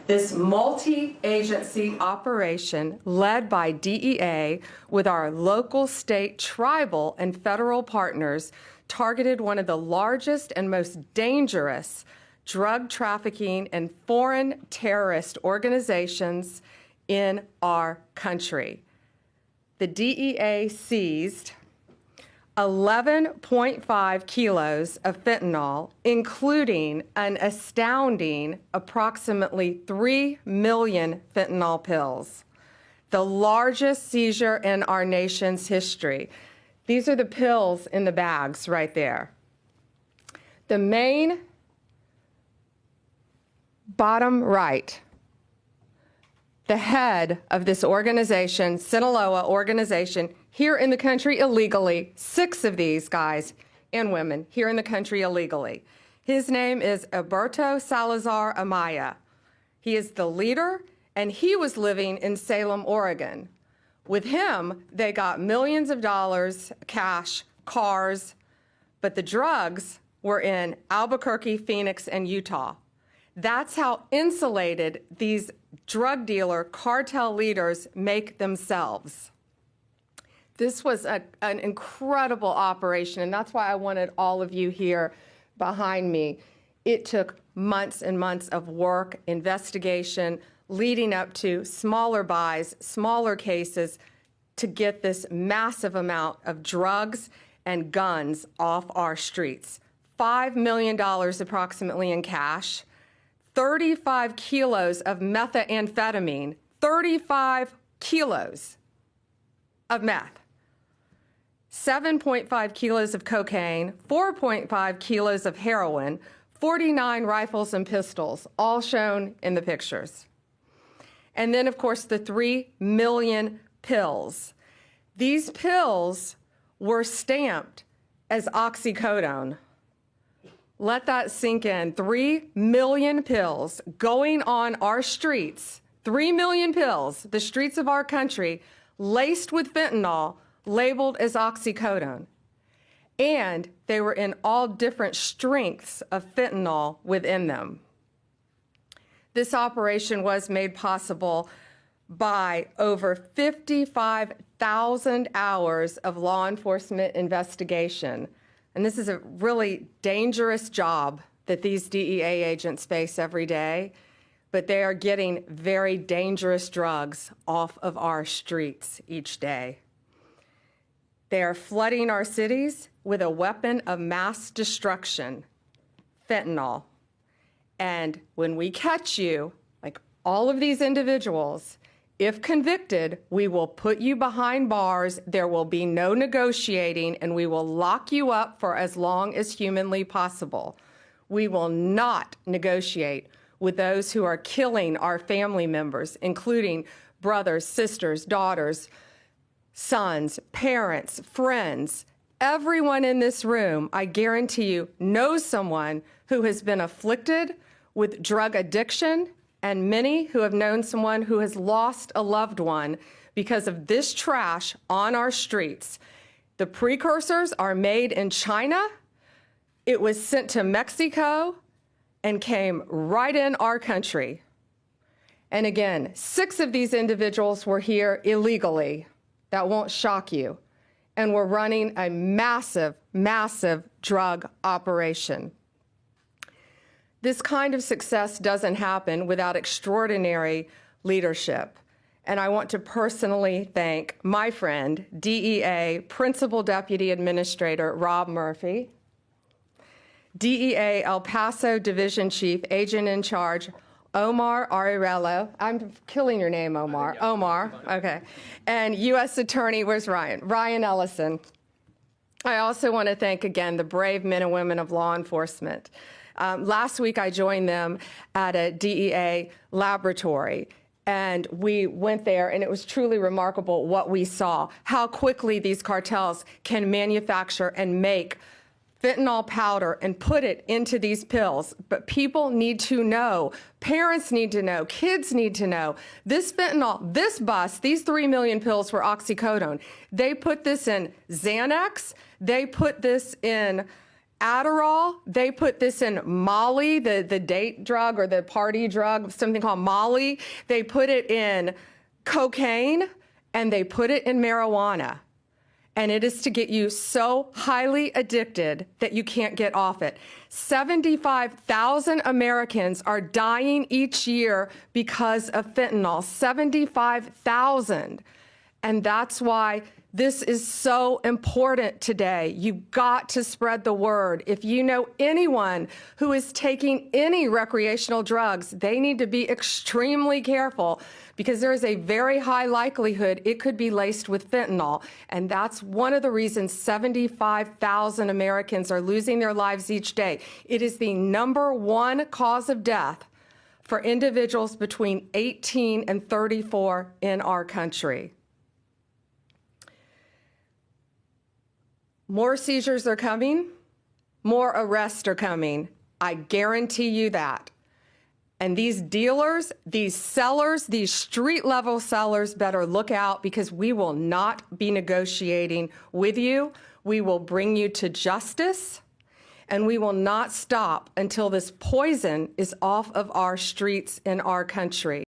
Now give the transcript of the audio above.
This multi-agency operation led by DEA with our local, state, tribal, and federal partners targeted one of the largest and most dangerous drug trafficking and foreign terrorist organizations in our country. The DEA seized 11.5 kilos of fentanyl, including an astounding approximately 3 million fentanyl pills, the largest seizure in our nation's history. These are the pills in the bags right there. The main bottom right, the head of this organization, Sinaloa organization, here in the country illegally, 6 of these guys and women here in the country illegally. His name is Alberto Salazar Amaya. He is the leader, and he was living in Salem, Oregon. With him, they got millions of dollars, cash, cars, but the drugs were in Albuquerque, Phoenix, and Utah. That's how insulated these drug dealer cartel leaders make themselves. This was an incredible operation, and that's why I wanted all of you here behind me. It took months and months of work, investigation, leading up to smaller buys, smaller cases, to get this massive amount of drugs and guns off our streets. $5 million approximately in cash, 35 kilos of methamphetamine, 35 kilos of meth, 7.5 kilos of cocaine, 4.5 kilos of heroin, 49 rifles and pistols, all shown in the pictures. And then, of course, the 3 million pills. These pills were stamped as oxycodone. Let that sink in. 3 million pills going on our streets, 3 million pills, the streets of our country, laced with fentanyl, labeled as oxycodone. And they were in all different strengths of fentanyl within them. This operation was made possible by over 55,000 hours of law enforcement investigation. And this is a really dangerous job that these DEA agents face every day, but they are getting very dangerous drugs off of our streets each day. They are flooding our cities with a weapon of mass destruction, fentanyl. And when we catch you, like all of these individuals, if convicted, we will put you behind bars, there will be no negotiating, and we will lock you up for as long as humanly possible. We will not negotiate with those who are killing our family members, including brothers, sisters, daughters, sons, parents, friends. Everyone in this room, I guarantee you, knows someone who has been afflicted with drug addiction, and many who have known someone who has lost a loved one because of this trash on our streets. The precursors are made in China. It was sent to Mexico and came right in our country. And again, 6 of these individuals were here illegally. That won't shock you. And we're running a massive, massive drug operation. This kind of success doesn't happen without extraordinary leadership. And I want to personally thank my friend, DEA Principal Deputy Administrator Rob Murphy, DEA El Paso Division Chief, Agent in Charge, Omar Ariello. I'm killing your name, Omar. Omar, okay. And U.S. Attorney, where's Ryan? Ryan Ellison. I also want to thank again the brave men and women of law enforcement. Last week I joined them at a DEA laboratory, and we went there, and it was truly remarkable what we saw, how quickly these cartels can manufacture and make fentanyl powder and put it into these pills. But people need to know, parents need to know, kids need to know, this fentanyl, this bus, these 3 million pills were oxycodone. They put this in Xanax, they put this in Adderall, they put this in Molly, the date drug or the party drug, something called Molly. They put it in cocaine and they put it in marijuana. And it is to get you so highly addicted that you can't get off it. 75,000 Americans are dying each year because of fentanyl. 75,000. And that's why this is so important today. You've got to spread the word. If you know anyone who is taking any recreational drugs, they need to be extremely careful because there is a very high likelihood it could be laced with fentanyl. And that's one of the reasons 75,000 Americans are losing their lives each day. It is the #1 cause of death for individuals between 18 and 34 in our country. More seizures are coming, more arrests are coming. I guarantee you that. And these dealers, these sellers, these street-level sellers better look out because we will not be negotiating with you. We will bring you to justice, and we will not stop until this poison is off of our streets in our country.